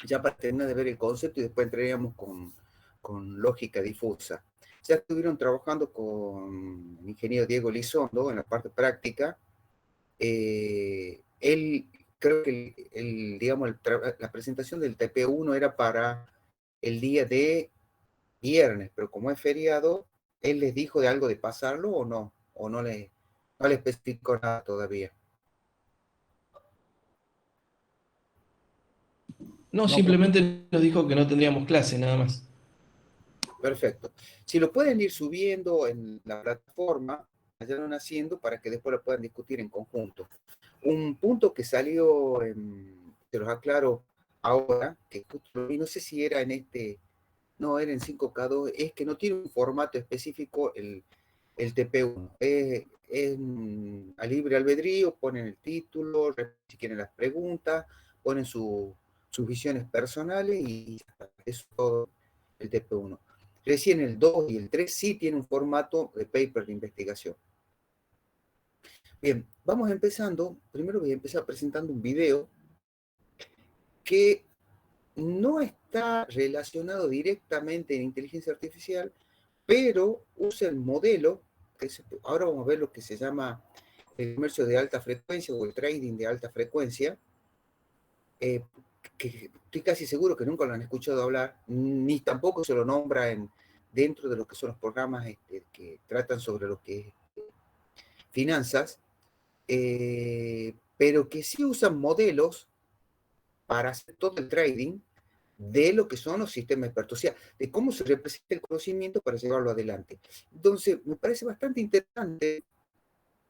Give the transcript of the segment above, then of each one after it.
ya para terminar de ver el concepto y después entraríamos con lógica difusa. Ya estuvieron trabajando con el ingeniero Diego Lizondo en la parte práctica. Él, creo que digamos, la presentación del TP1 era para el día de viernes, pero como es feriado, él les dijo de algo de pasarlo o no le especificó nada todavía. No, simplemente nos dijo que no tendríamos clase, nada más. Perfecto. Si lo pueden ir subiendo en la plataforma, vayan haciendo para que después lo puedan discutir en conjunto. Un punto que salió, te los aclaro ahora, que justo lo vi, no sé si era no, era en 5K2, es que no tiene un formato específico el TP1. Es a libre albedrío, ponen el título, si quieren las preguntas, ponen sus visiones personales y eso es todo el TP1. Recién el 2 y el 3 sí tienen un formato de paper de investigación. Bien, vamos empezando. Primero voy a empezar presentando un video que no está relacionado directamente en inteligencia artificial, pero usa el modelo, ahora vamos a ver lo que se llama el comercio de alta frecuencia o el trading de alta frecuencia, que estoy casi seguro que nunca lo han escuchado hablar, ni tampoco se lo nombra dentro de lo que son los programas que tratan sobre lo que es finanzas, pero que sí usan modelos para hacer todo el trading de lo que son los sistemas expertos, o sea, de cómo se representa el conocimiento para llevarlo adelante. Entonces, me parece bastante interesante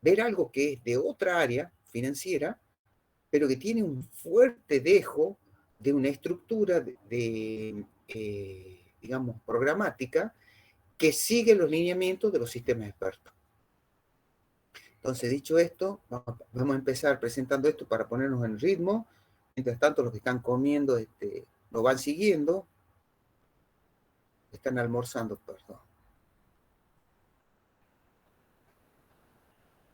ver algo que es de otra área financiera, pero que tiene un fuerte dejo de una estructura digamos, programática que sigue los lineamientos de los sistemas expertos. Entonces, dicho esto, vamos a empezar presentando esto para ponernos en ritmo. Mientras tanto, los que están comiendo lo van siguiendo. Están almorzando, perdón.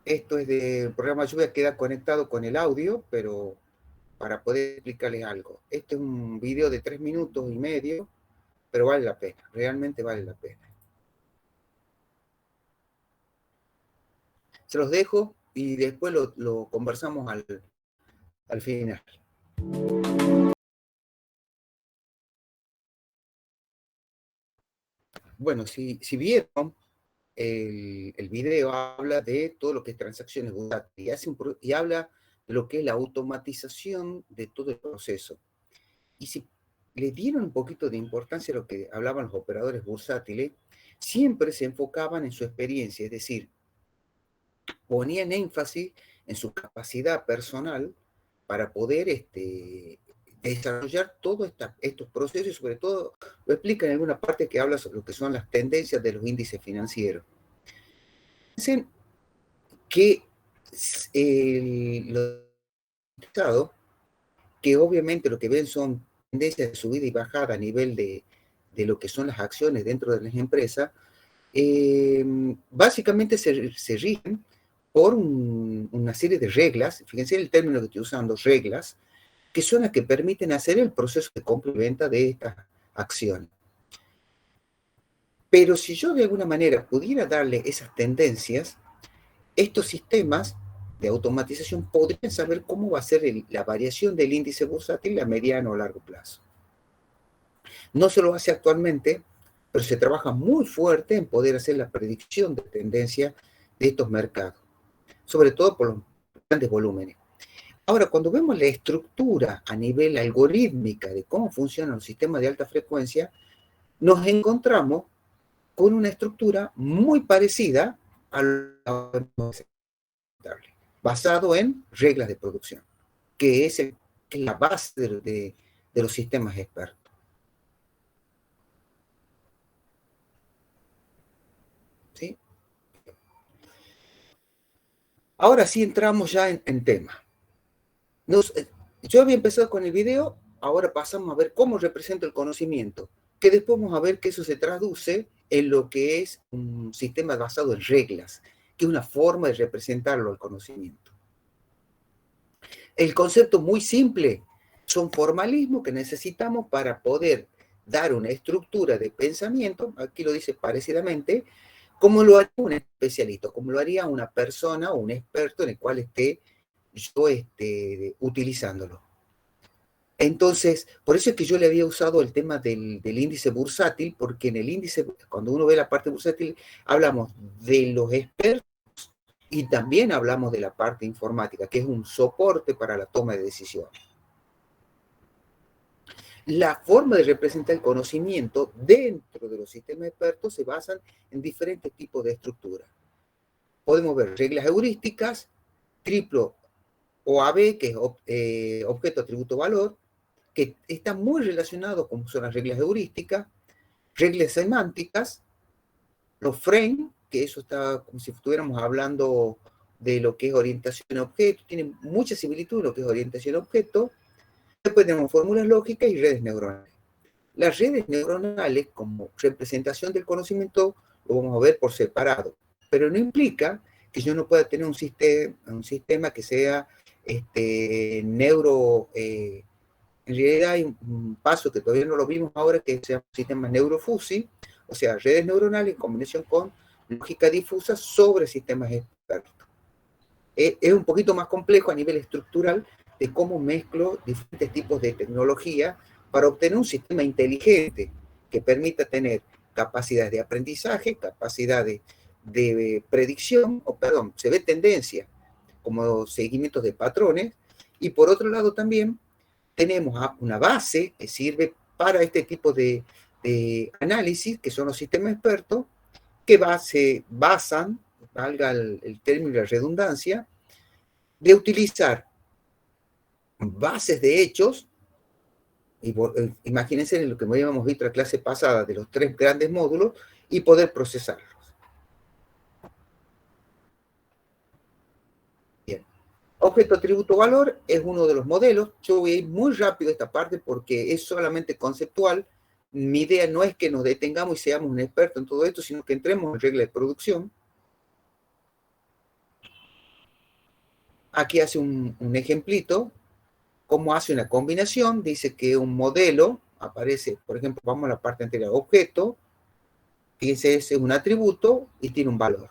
Esto es del programa Lluvia, queda conectado con el audio, pero para poder explicarles algo. Este es un video de 3 minutos y medio, pero vale la pena, realmente vale la pena. Se los dejo y después lo conversamos al final. Bueno, si vieron, el video habla de todo lo que es transacciones bursátiles y habla de lo que es la automatización de todo el proceso. Y si le dieron un poquito de importancia a lo que hablaban los operadores bursátiles, siempre se enfocaban en su experiencia, es decir, ponían énfasis en su capacidad personal para poder desarrollar todos estos procesos y sobre todo lo explica en alguna parte que habla sobre lo que son las tendencias de los índices financieros. Dicen que los que obviamente lo que ven son tendencias de subida y bajada a nivel de lo que son las acciones dentro de las empresas, básicamente se rigen por una serie de reglas, fíjense el término que estoy usando, reglas, que son las que permiten hacer el proceso de compra y venta de estas acciones. Pero si yo de alguna manera pudiera darle esas tendencias, estos sistemas de automatización podrían saber cómo va a ser la variación del índice bursátil a mediano o largo plazo. No se lo hace actualmente, pero se trabaja muy fuerte en poder hacer la predicción de tendencia de estos mercados, sobre todo por los grandes volúmenes. Ahora, cuando vemos la estructura a nivel algorítmica de cómo funcionan los sistemas de alta frecuencia, nos encontramos con una estructura muy parecida a lo basado en reglas de producción, que es la base de los sistemas expertos. ¿Sí? Ahora sí entramos ya en tema. Yo había empezado con el video, ahora pasamos a ver cómo representa el conocimiento, que después vamos a ver que eso se traduce en lo que es un sistema basado en reglas, que es una forma de representarlo al conocimiento. El concepto muy simple Son formalismos que necesitamos para poder dar una estructura de pensamiento, aquí lo dice parecidamente, como lo haría un especialista, como lo haría una persona o un experto en el cual esté yo utilizándolo. Entonces, por eso es que yo le había usado el tema del índice bursátil, porque en el índice, cuando uno ve la parte bursátil, hablamos de los expertos y también hablamos de la parte informática, que es un soporte para la toma de decisiones. La forma de representar el conocimiento dentro de los sistemas expertos se basan en diferentes tipos de estructuras. Podemos ver reglas heurísticas, triplo OAB, que es objeto, atributo, valor, que está muy relacionado con son las reglas heurísticas, reglas semánticas, los frames, que eso está como si estuviéramos hablando de lo que es orientación a objeto, tiene mucha similitud en lo que es orientación a objeto. Después tenemos fórmulas lógicas y redes neuronales. Las redes neuronales, como representación del conocimiento, lo vamos a ver por separado, pero no implica que yo no pueda tener un sistema que sea en realidad hay un paso que todavía no lo vimos ahora, que se llama sistemas neurofusi, o sea, redes neuronales en combinación con lógica difusa sobre sistemas expertos. Es un poquito más complejo a nivel estructural de cómo mezclo diferentes tipos de tecnología para obtener un sistema inteligente que permita tener capacidades de aprendizaje, capacidades de predicción, o perdón, se ve tendencia como seguimientos de patrones, y por otro lado también tenemos una base que sirve para este tipo de análisis, que son los sistemas expertos, que se basan, valga el término de la redundancia, de utilizar bases de hechos, y imagínense en lo que habíamos visto en la clase pasada de los 3 grandes módulos, y poder procesarlos. Bien. Objeto, atributo, valor es uno de los modelos. Yo voy a ir muy rápido a esta parte porque es solamente conceptual. Mi idea no es que nos detengamos y seamos un experto en todo esto, sino que entremos en reglas de producción. Aquí hace un ejemplito, cómo hace una combinación. Dice que un modelo aparece, por ejemplo, vamos a la parte anterior, objeto, fíjense, ese es un atributo y tiene un valor.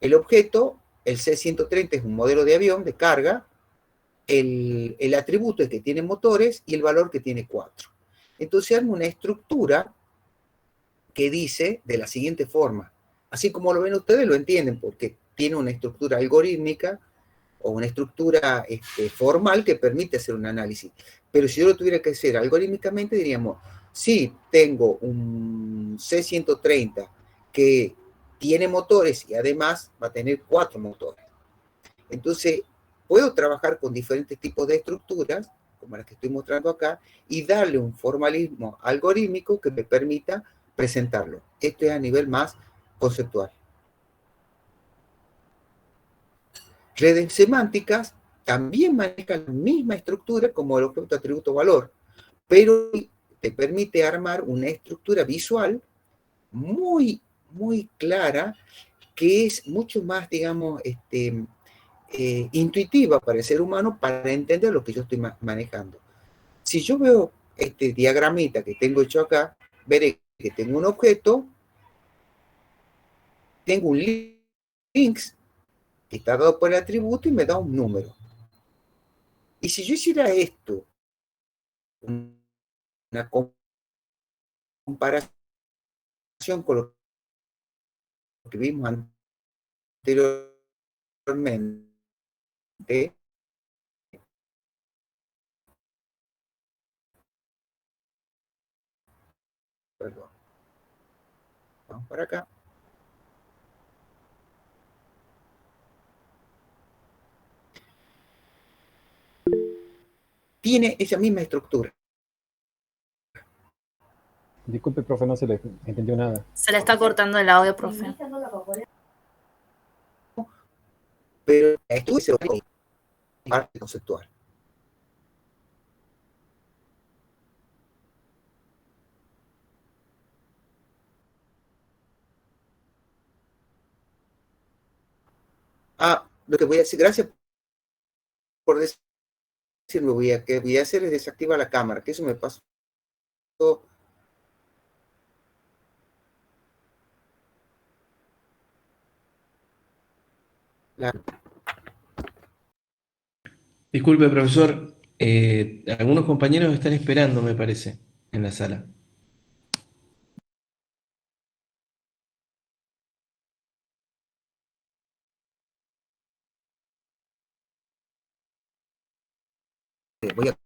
El objeto, el C-130 es un modelo de avión de carga, el atributo es que tiene motores y el valor que tiene 4. Entonces arma una estructura que dice de la siguiente forma. Así como lo ven ustedes, lo entienden, porque tiene una estructura algorítmica o una estructura formal que permite hacer un análisis. Pero si yo lo tuviera que hacer algorítmicamente, diríamos, sí, tengo un C-130 que tiene motores y además va a tener 4 motores. Entonces, puedo trabajar con diferentes tipos de estructuras, como las que estoy mostrando acá, y darle un formalismo algorítmico que me permita presentarlo. Esto es a nivel más conceptual. Redes semánticas también manejan la misma estructura como el objeto, atributo, valor, pero te permite armar una estructura visual muy, muy clara, que es mucho más, digamos, intuitiva para el ser humano para entender lo que yo estoy manejando. Si yo veo este diagramita que tengo hecho acá, veré que tengo un objeto, tengo un links que está dado por el atributo y me da un número. Y si yo hiciera esto, una comparación con lo que vimos anteriormente, perdón, vamos para acá, tiene esa misma estructura. Disculpe, profe, no se le entendió nada. Se le está cortando el audio, profe. Pero esto es parte conceptual. Lo que voy a decir, gracias por decir Sí, que voy a hacer es desactivar la cámara, que eso me pasó. La, Disculpe, profesor, algunos compañeros están esperando, me parece, en la sala. voy a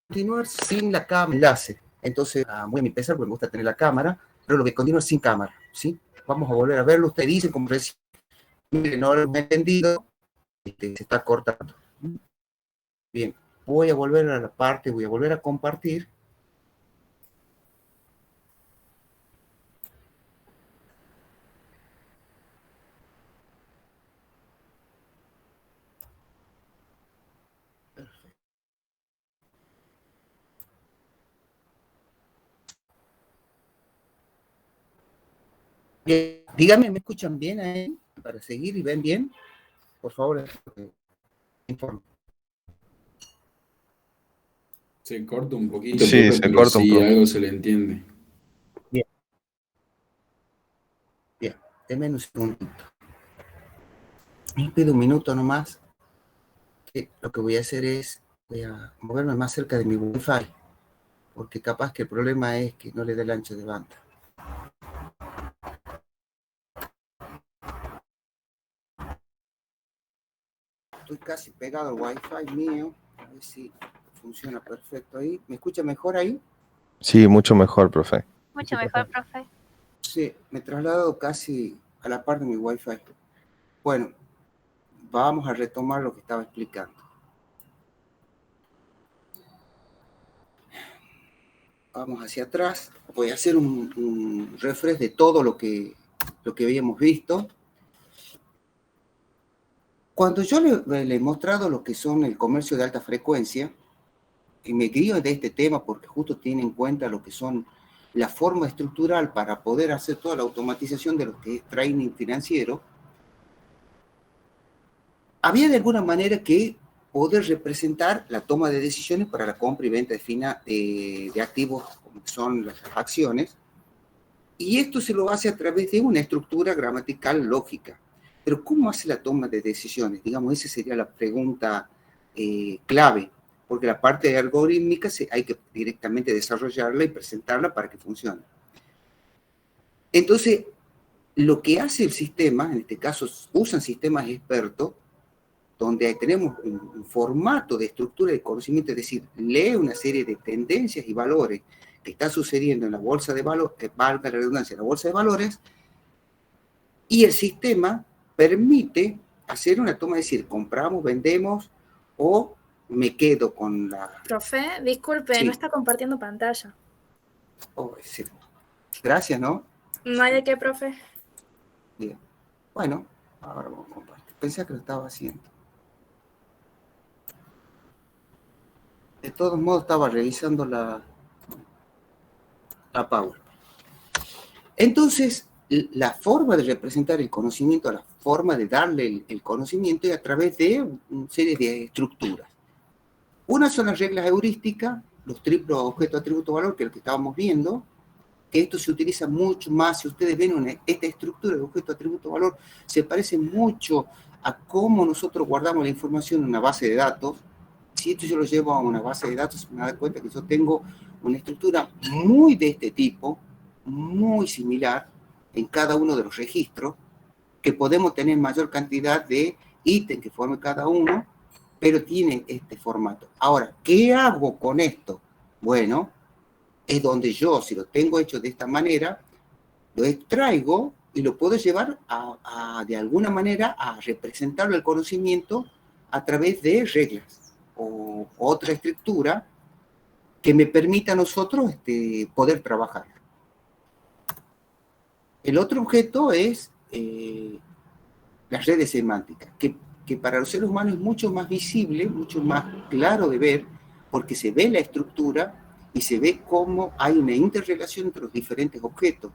continuar sin la cámara enlace. Entonces, voy a empezar porque me gusta tener la cámara, pero lo que continúa sin cámara, ¿sí? Vamos a volver a verlo. Usted dice, como recién, mire, no lo he entendido, se está cortando. Bien, voy a volver a la parte, voy a volver a compartir. Bien, díganme, ¿me escuchan bien ahí? Para seguir y ven bien, por favor, informe. Se corta un poquito, Sí, profe, se pero corta un sí, poco. algo se le entiende. Bien, bien, denme un segundito. Les pido un minuto nomás. Que lo que voy a hacer es, voy a moverme más cerca de mi Wi-Fi, porque capaz que el problema es que no le dé el ancho de banda. Estoy casi pegado al Wi-Fi mío, a ver si funciona perfecto ahí. ¿Me escucha mejor ahí? Sí, mucho mejor, profe. Mucho mejor, profe. Sí, me he trasladado casi a la par de mi Wi-Fi. Bueno, vamos a retomar lo que estaba explicando. Vamos hacia atrás. Voy a hacer un refresh de todo lo que habíamos visto. Cuando yo le he mostrado lo que son el comercio de alta frecuencia, y me guío de este tema porque justo tiene en cuenta lo que son la forma estructural para poder hacer toda la automatización de lo que es trading financiero, había de alguna manera que poder representar la toma de decisiones para la compra y venta de activos como son las acciones, y esto se lo hace a través de una estructura gramatical lógica. Pero ¿cómo hace la toma de decisiones? Digamos, esa sería la pregunta clave, porque la parte algorítmica hay que directamente desarrollarla y presentarla para que funcione. Entonces, lo que hace el sistema, en este caso usan sistemas expertos, donde tenemos un formato de estructura de conocimiento, es decir, lee una serie de tendencias y valores que está sucediendo en la bolsa de valores, valga la redundancia, en la bolsa de valores, y el sistema permite hacer una toma, es decir, compramos, vendemos o me quedo con la... Profe, disculpe, Sí. no está compartiendo pantalla. Oh, sí. Gracias, ¿no? No hay de qué, profe. Bien. Bueno, ahora vamos a compartir. Pensé que lo estaba haciendo. De todos modos, estaba revisando la Power. Entonces, la forma de representar el conocimiento, la forma de darle el conocimiento es a través de una serie de estructuras. Una son las reglas heurísticas, los triplos objeto, atributo, valor, que es lo que estábamos viendo, que esto se utiliza mucho más. Si ustedes ven esta estructura de objeto, atributo, valor, se parece mucho a cómo nosotros guardamos la información en una base de datos. Si esto yo lo llevo a una base de datos, me da cuenta que yo tengo una estructura muy de este tipo, muy similar en cada uno de los registros, que podemos tener mayor cantidad de ítems que forme cada uno, pero tiene este formato. Ahora, ¿qué hago con esto? Bueno, es donde yo, si lo tengo hecho de esta manera, lo extraigo y lo puedo llevar de alguna manera a representarlo el conocimiento a través de reglas o otra estructura que me permita a nosotros poder trabajar. El otro objeto es las redes semánticas, que para los seres humanos es mucho más visible, mucho más claro de ver, porque se ve la estructura y se ve cómo hay una interrelación entre los diferentes objetos.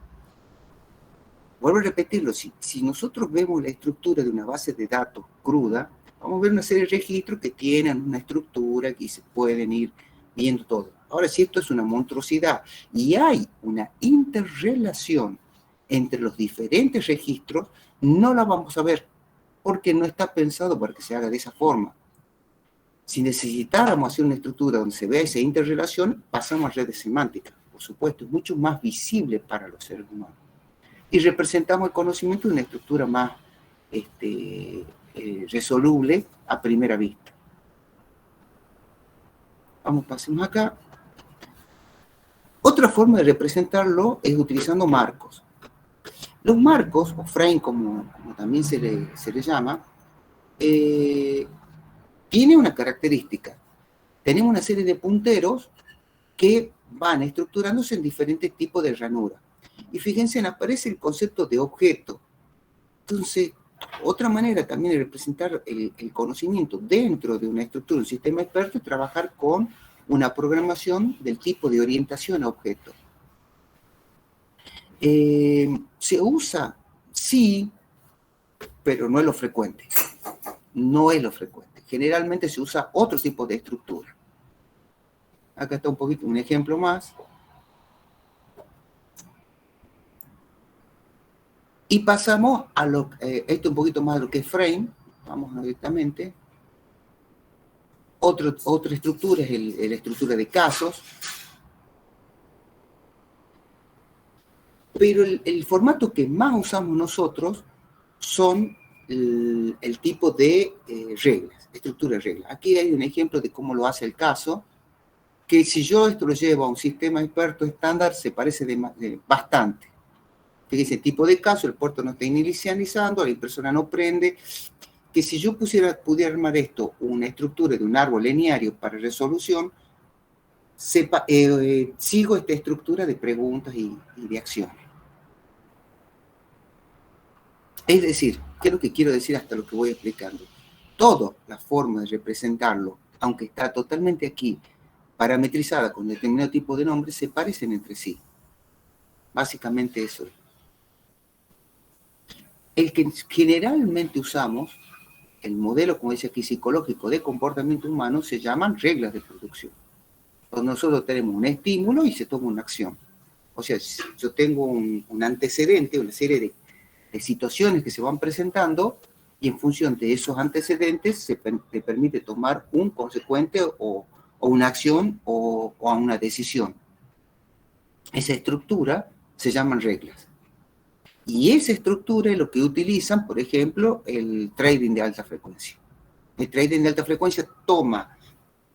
vuelvo a repetirlo, si nosotros vemos la estructura de una base de datos cruda, vamos a ver una serie de registros que tienen una estructura que se pueden ir viendo todo. Ahora, si esto es una monstruosidad y hay una interrelación entre los diferentes registros, no la vamos a ver, porque no está pensado para que se haga de esa forma. Si necesitáramos hacer una estructura donde se vea esa interrelación, pasamos a redes semánticas. Por supuesto, es mucho más visible para los seres humanos. Y representamos el conocimiento de una estructura más resoluble a primera vista. Pasemos acá. Otra forma de representarlo es utilizando marcos. Los marcos, o frame como también se le llama, tiene una característica. Tenemos una serie de punteros que van estructurándose en diferentes tipos de ranura. Y fíjense, aparece el concepto de objeto. Entonces, otra manera también de representar el conocimiento dentro de una estructura, un sistema experto, es trabajar con una programación del tipo de orientación a objeto. ¿Se usa? Sí, pero no es lo frecuente. No es lo frecuente. Generalmente se usa otro tipo de estructura. Acá está un ejemplo más. Y pasamos a esto un poquito más de lo que es frame. Vamos directamente. Otra estructura es la estructura de casos. Pero el formato que más usamos nosotros son el tipo de reglas, estructura de reglas. Aquí hay un ejemplo de cómo lo hace el caso, que si yo esto lo llevo a un sistema experto estándar, se parece bastante. Fíjense, tipo de caso, el puerto no está inicializando, la impresora no prende, que si yo pudiera armar esto, una estructura de un árbol lineario para resolución, sigo esta estructura de preguntas y de acciones. Es decir, ¿qué es lo que quiero decir hasta lo que voy explicando? Todas las formas de representarlo, aunque está totalmente aquí parametrizada con determinado tipo de nombre, se parecen entre sí. Básicamente eso es. El que generalmente usamos, el modelo, como dice aquí, psicológico de comportamiento humano, se llaman reglas de producción. Donde nosotros tenemos un estímulo y se toma una acción. O sea, yo tengo un antecedente, una serie de situaciones que se van presentando, y en función de esos antecedentes te permite tomar un consecuente o una acción o una decisión. Esa estructura se llaman reglas. Y esa estructura es lo que utilizan, por ejemplo, el trading de alta frecuencia. El trading de alta frecuencia toma,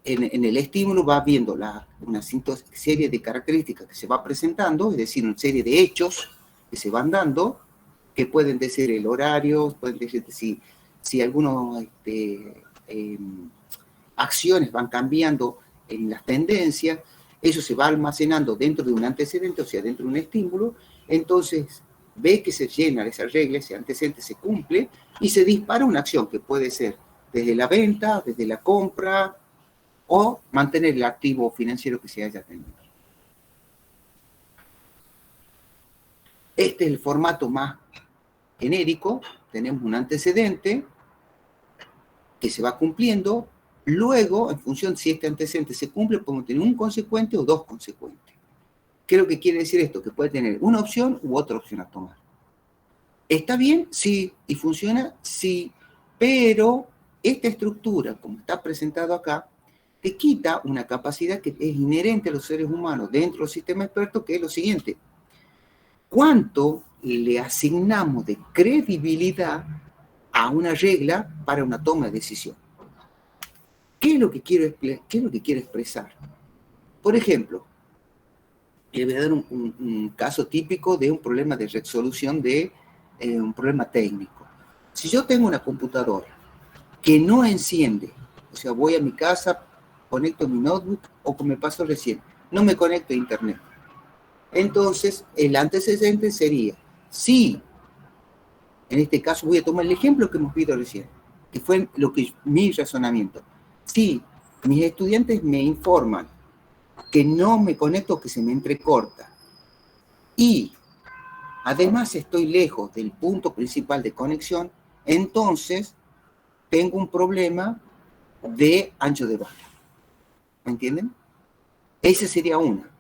en el estímulo va viendo una serie de características que se va presentando, es decir, una serie de hechos que se van dando, que pueden decir el horario, pueden decir si algunas acciones van cambiando en las tendencias, eso se va almacenando dentro de un antecedente, o sea, dentro de un estímulo, entonces ve que se llena esa regla, ese antecedente se cumple, y se dispara una acción que puede ser desde la venta, desde la compra, o mantener el activo financiero que se haya tenido. Este es el formato más genérico. Tenemos un antecedente que se va cumpliendo. Luego, en función si este antecedente se cumple, podemos tener un consecuente o dos consecuentes. ¿Qué es lo que quiere decir esto? Que puede tener una opción u otra opción a tomar. ¿Está bien? Sí. ¿Y funciona? Sí. Pero esta estructura, como está presentado acá, te quita una capacidad que es inherente a los seres humanos dentro del sistema experto, que es lo siguiente. ¿Cuánto le asignamos de credibilidad a una regla para una toma de decisión? ¿Qué es lo que quiero expresar? Por ejemplo, le voy a dar un caso típico de un problema de resolución de un problema técnico. Si yo tengo una computadora que no enciende, o sea, voy a mi casa, conecto mi notebook, o como me pasó recién, no me conecto a internet. Entonces, el antecedente sería, si, en este caso voy a tomar el ejemplo que hemos visto recién, que fue mi razonamiento. Si mis estudiantes me informan que no me conecto, que se me entrecorta, y además estoy lejos del punto principal de conexión, entonces tengo un problema de ancho de banda. ¿Me entienden? Esa sería una.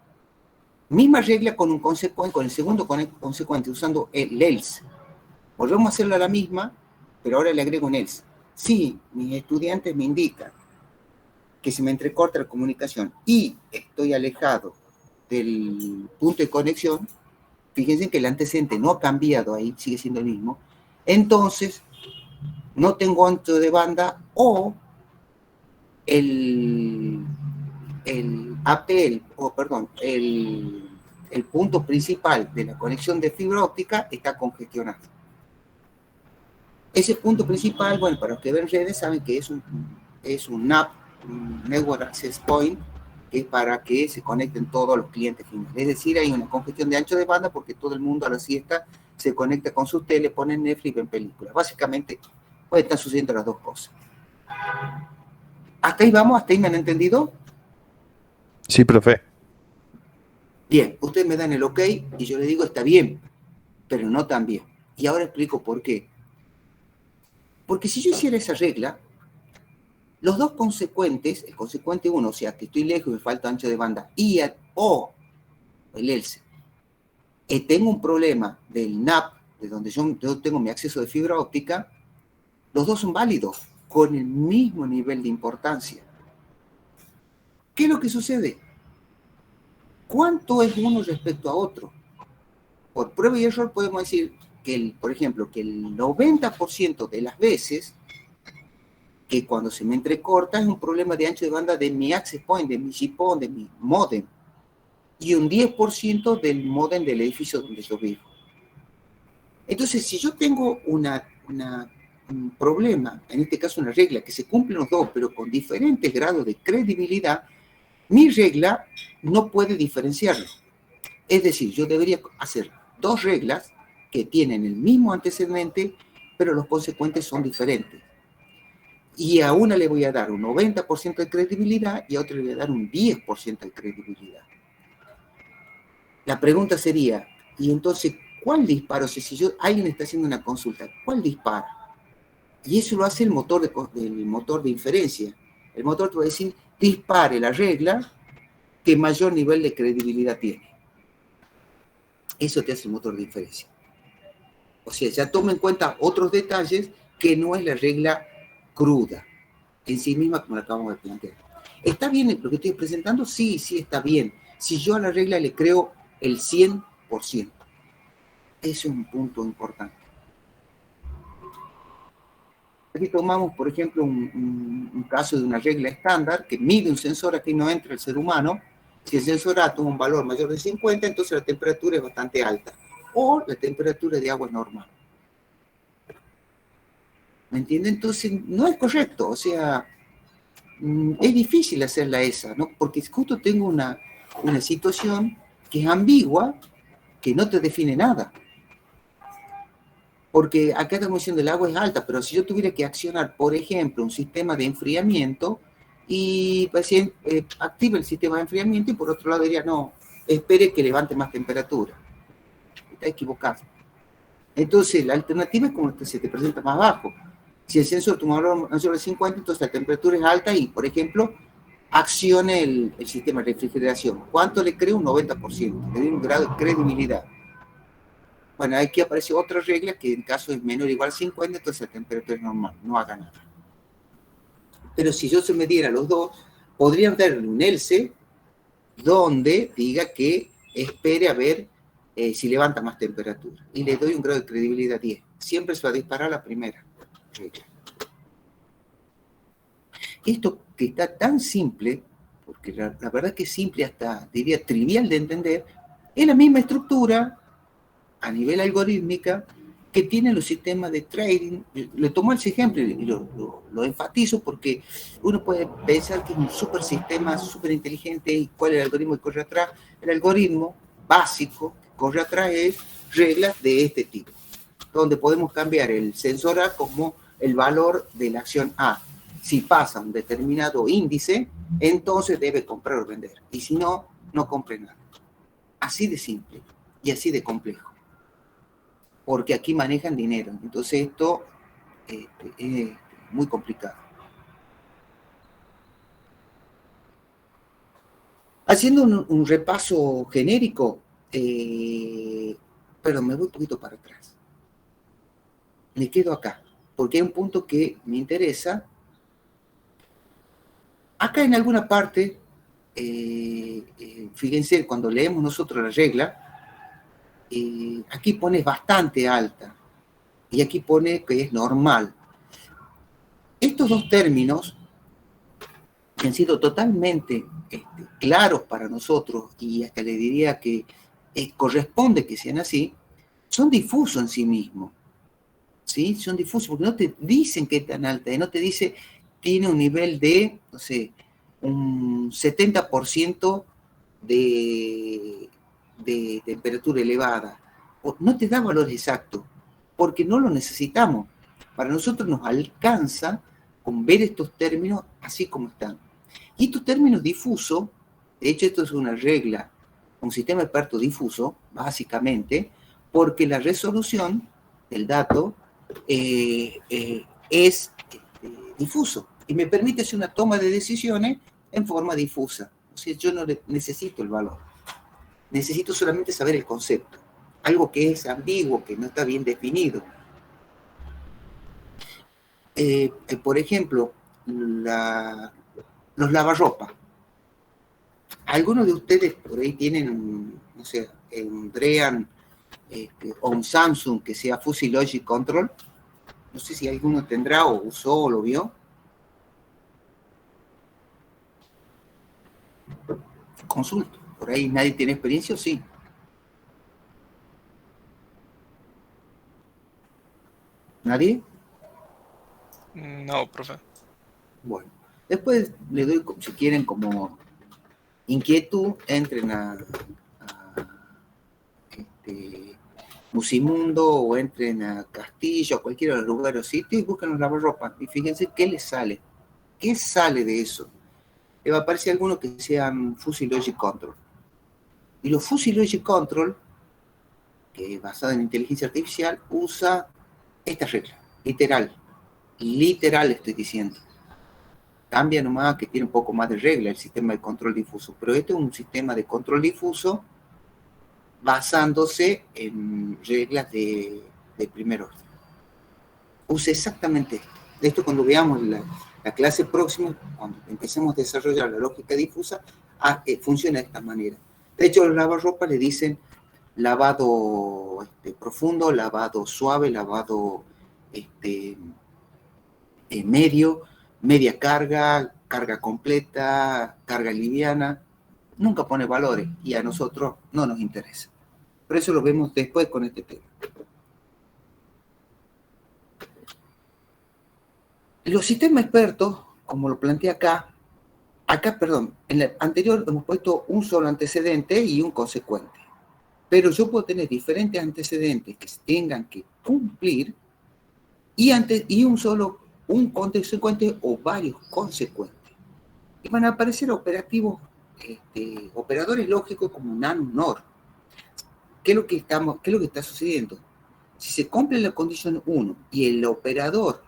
Misma regla con el segundo consecuente, usando el else. Volvemos a hacerlo a la misma, pero ahora le agrego un else. Si mis estudiantes me indican que se me entrecorta la comunicación y estoy alejado del punto de conexión, fíjense que el antecedente no ha cambiado ahí, sigue siendo el mismo, entonces no tengo ancho de banda o el APL, el punto principal de la conexión de fibra óptica está congestionado. Ese punto principal, bueno, para los que ven redes saben que es un NAP, un Network Access Point, que es para que se conecten todos los clientes finales. Es decir, hay una congestión de ancho de banda porque todo el mundo a la siesta se conecta con sus tele, ponen Netflix y ven películas. Básicamente, puede estar sucediendo las dos cosas. ¿Hasta ahí vamos? ¿Hasta ahí me han entendido? Sí, profe. Bien, ustedes me dan el ok y yo les digo está bien, pero no tan bien. Y ahora explico por qué. Porque si yo hiciera esa regla, los dos consecuentes, el consecuente 1, o sea, que estoy lejos y me falta ancho de banda, o el else, tengo un problema del NAP, de donde yo tengo mi acceso de fibra óptica, los dos son válidos, con el mismo nivel de importancia. ¿Qué es lo que sucede? ¿Cuánto es uno respecto a otro? Por prueba y error podemos decir que, por ejemplo, que el 90% de las veces que cuando se me entrecorta es un problema de ancho de banda de mi access point, de mi GPON, de mi modem, y un 10% del modem del edificio donde yo vivo. Entonces, si yo tengo un problema, en este caso una regla, que se cumplen los dos, pero con diferentes grados de credibilidad, mi regla no puede diferenciarlo. Es decir, yo debería hacer dos reglas que tienen el mismo antecedente, pero los consecuentes son diferentes. Y a una le voy a dar un 90% de credibilidad y a otra le voy a dar un 10% de credibilidad. La pregunta sería, ¿y entonces cuál dispara? O sea, si alguien está haciendo una consulta, ¿cuál dispara? Y eso lo hace el motor de inferencia. El motor te va a decir, dispare la regla que mayor nivel de credibilidad tiene. Eso te hace el motor de inferencia. O sea, ya toma en cuenta otros detalles que no es la regla cruda en sí misma como la acabamos de plantear. ¿Está bien lo que estoy presentando? Sí, sí está bien. Si yo a la regla le creo el 100%. Ese es un punto importante. Aquí tomamos, por ejemplo, un caso de una regla estándar que mide un sensor, aquí no entra el ser humano. Si el sensor A toma un valor mayor de 50, entonces la temperatura es bastante alta. O la temperatura de agua es normal. ¿Me entiende? Entonces, no es correcto. O sea, es difícil hacerla esa, ¿no? Porque justo tengo una situación que es ambigua, que no te define nada. Porque acá estamos diciendo el agua es alta, pero si yo tuviera que accionar, por ejemplo, un sistema de enfriamiento y active el sistema de enfriamiento y por otro lado diría, no, espere que levante más temperatura. Está equivocado. Entonces, la alternativa es como que se te presenta más bajo. Si el sensor toma un valor mayor de 50, entonces la temperatura es alta y, por ejemplo, accione el sistema de refrigeración. ¿Cuánto le creo? Un 90%. Le doy un grado de credibilidad. Bueno, aquí aparece otra regla que en caso es menor o igual a 50, entonces la temperatura es normal, no haga nada. Pero si yo se me diera los dos, podrían darle un else donde diga que espere a ver si levanta más temperatura. Y le doy un grado de credibilidad 10. Siempre se va a disparar la primera regla. Esto que está tan simple, porque la verdad que es simple hasta, diría, trivial de entender, es la misma estructura a nivel algorítmica que tienen los sistemas de trading. Le tomo ese ejemplo y lo enfatizo porque uno puede pensar que es un super sistema, súper inteligente, y cuál es el algoritmo que corre atrás. El algoritmo básico que corre atrás es reglas de este tipo, donde podemos cambiar el sensor A como el valor de la acción A. Si pasa un determinado índice, entonces debe comprar o vender. Y si no, no compre nada. Así de simple y así de complejo. porque aquí manejan dinero. Entonces esto es muy complicado. Haciendo un repaso genérico, pero me voy un poquito para atrás. Me quedo acá, porque hay un punto que me interesa. Acá en alguna parte, fíjense, cuando leemos nosotros la regla, aquí pone bastante alta, y aquí pone que es normal. Estos dos términos que han sido totalmente claros para nosotros, y hasta le diría que corresponde que sean así, son difusos en sí mismos. ¿Sí? Son difusos porque no te dicen que es tan alta, y no te dice tiene un nivel de, no sé, un 70% de temperatura elevada. No te da valor exacto, porque no lo necesitamos. Para nosotros nos alcanza con ver estos términos así como están. Y estos términos difusos, de hecho esto es una regla, un sistema experto difuso, básicamente, porque la resolución del dato es difuso y me permite hacer una toma de decisiones en forma difusa. O sea, yo no necesito el valor, necesito solamente saber el concepto, algo que es ambiguo, que no está bien definido. Por ejemplo, los lavarropas. Algunos de ustedes por ahí tienen, no sé, un Drean o un Samsung que sea Fuzzy Logic Control. No sé si alguno tendrá o usó o lo vio. Consulto. Por ahí nadie tiene experiencia o sí. ¿Nadie? No, profe. Bueno. Después le doy, si quieren, como inquietud, entren a Musimundo o entren a Castillo, a cualquiera de los lugares o sitios y buscan los lavarropas. Y fíjense qué les sale. ¿Qué sale de eso? Le va a aparecer algunos que sean Fuzzy Logic Control. Y los Fuzzy Logic Control, que es basado en inteligencia artificial, usa esta regla. Literal estoy diciendo. Cambia nomás que tiene un poco más de regla el sistema de control difuso. Pero este es un sistema de control difuso basándose en reglas de primer orden. Usa exactamente esto. Esto cuando veamos la clase próxima, cuando empecemos a desarrollar la lógica difusa, funciona de esta manera. De hecho, los lavarropas le dicen lavado profundo, lavado suave, lavado medio, media carga, carga completa, carga liviana. Nunca pone valores y a nosotros no nos interesa. Por eso lo vemos después con este tema. Los sistemas expertos, como lo planteé acá, perdón, en el anterior hemos puesto un solo antecedente y un consecuente. Pero yo puedo tener diferentes antecedentes que tengan que cumplir y un consecuente o varios consecuentes. Y van a aparecer operativos, operadores lógicos como NaN, NOR. ¿Qué es lo que está sucediendo? Si se cumple la condición 1 y el operador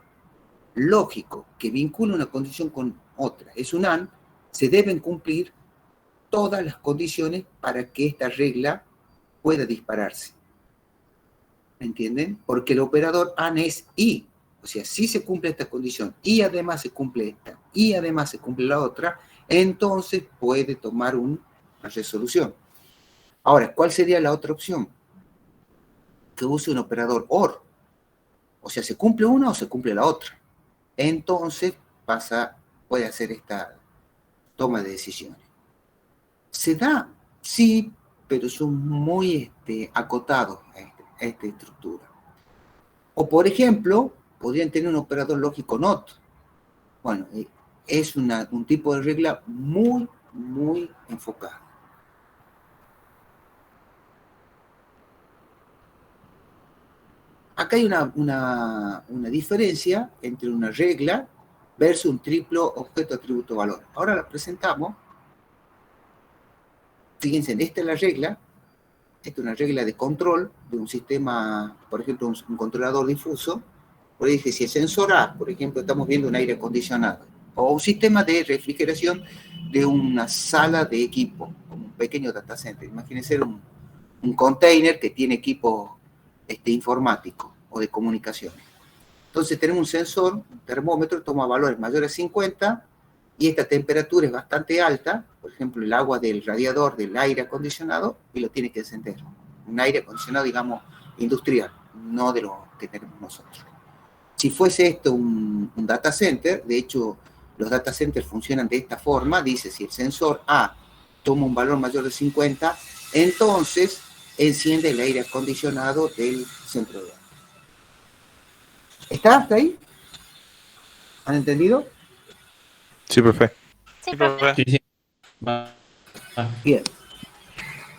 lógico que vincula una condición con otra es un AND, se deben cumplir todas las condiciones para que esta regla pueda dispararse. ¿Me entienden? Porque el operador AND es y. O sea, si se cumple esta condición y además se cumple esta y además se cumple la otra, entonces puede tomar una resolución. Ahora, ¿cuál sería la otra opción? Que use un operador OR. O sea, se cumple una o se cumple la otra. Entonces puede hacer esta toma de decisiones. ¿Se da? Sí, pero son muy acotados a esta estructura. O, por ejemplo, podrían tener un operador lógico NOT. Bueno, es un tipo de regla muy, muy enfocada. Acá hay una diferencia entre una regla versus un triplo objeto atributo valor. Ahora la presentamos. Fíjense, esta es la regla. Esta es una regla de control de un sistema, por ejemplo, un controlador difuso. Por ahí dice, si el sensor A, por ejemplo, estamos viendo un aire acondicionado, o un sistema de refrigeración de una sala de equipo, como un pequeño data center. Imagínense un container que tiene equipo informático o de comunicaciones. Entonces tenemos un sensor, un termómetro, toma valores mayores a 50 y esta temperatura es bastante alta, por ejemplo, el agua del radiador del aire acondicionado, y lo tiene que encender. Un aire acondicionado, digamos, industrial, no de lo que tenemos nosotros. Si fuese esto un data center, de hecho, los data centers funcionan de esta forma, dice, si el sensor A toma un valor mayor de 50, entonces enciende el aire acondicionado del centro de datos. ¿Está hasta ahí? ¿Han entendido? Sí, profe. Sí, profe. Sí, sí. Va. Bien.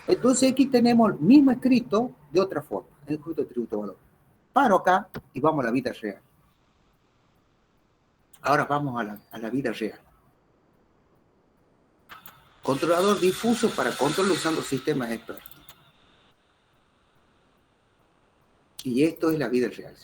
Entonces aquí tenemos el mismo escrito de otra forma, el escrito de tributo de valor. Paro acá y vamos a la vida real. Ahora vamos a la vida real. Controlador difuso para control usando sistemas expertos. Y esto es la vida real.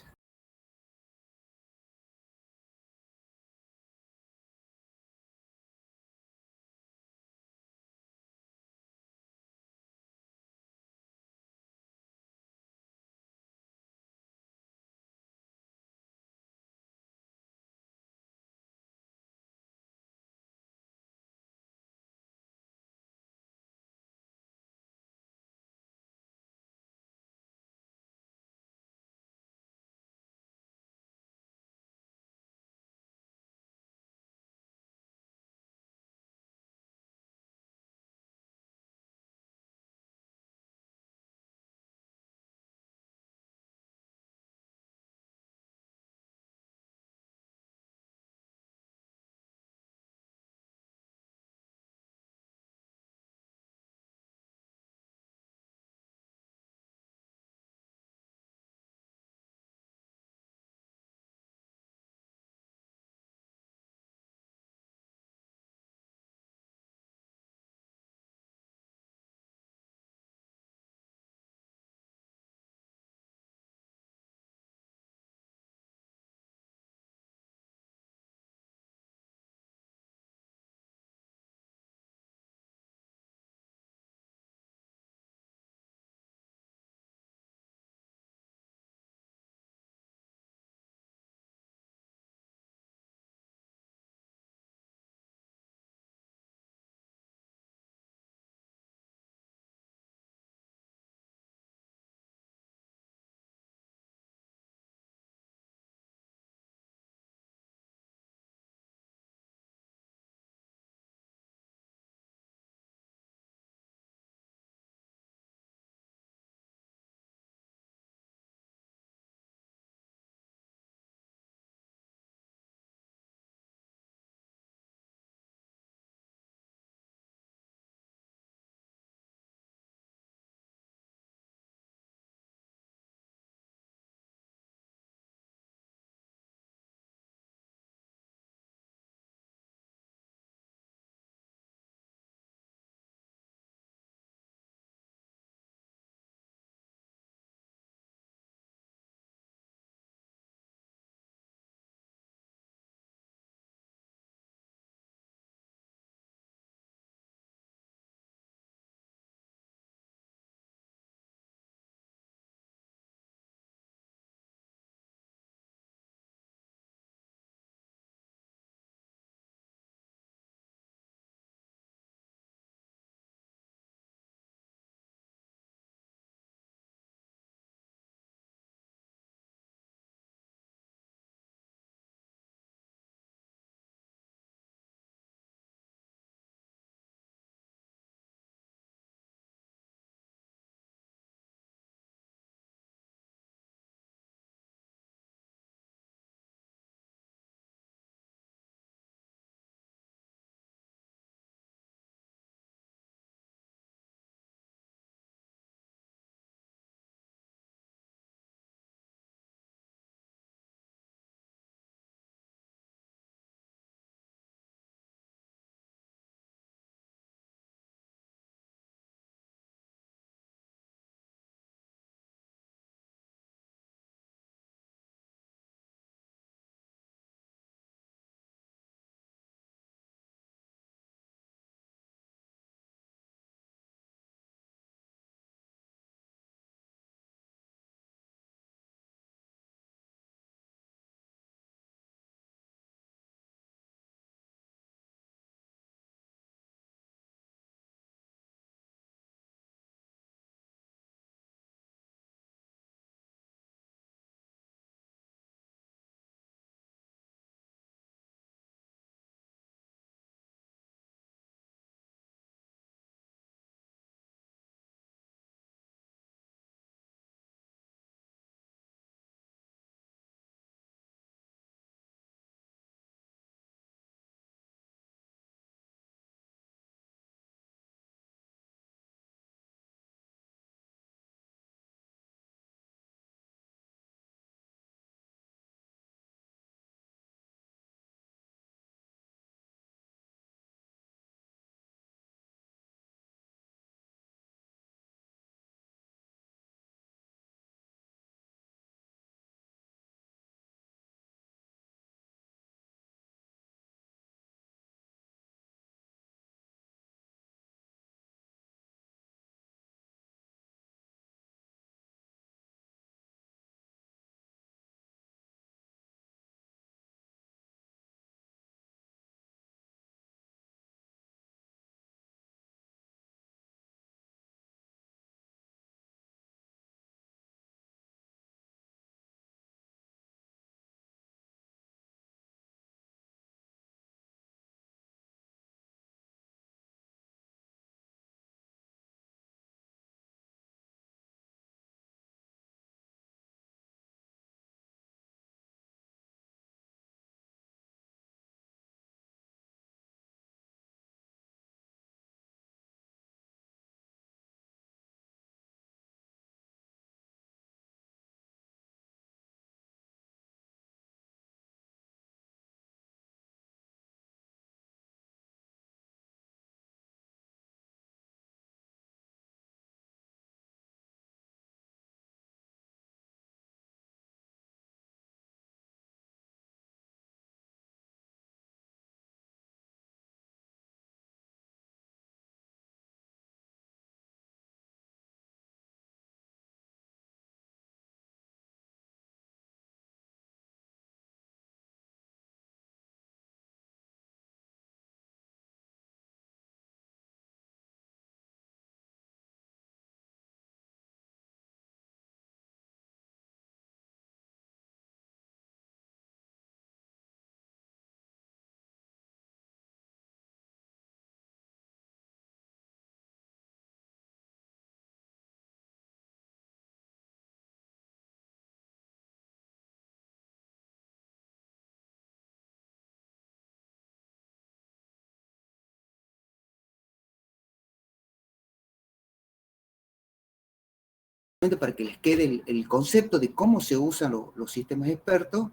para que les quede el concepto de cómo se usan los sistemas expertos.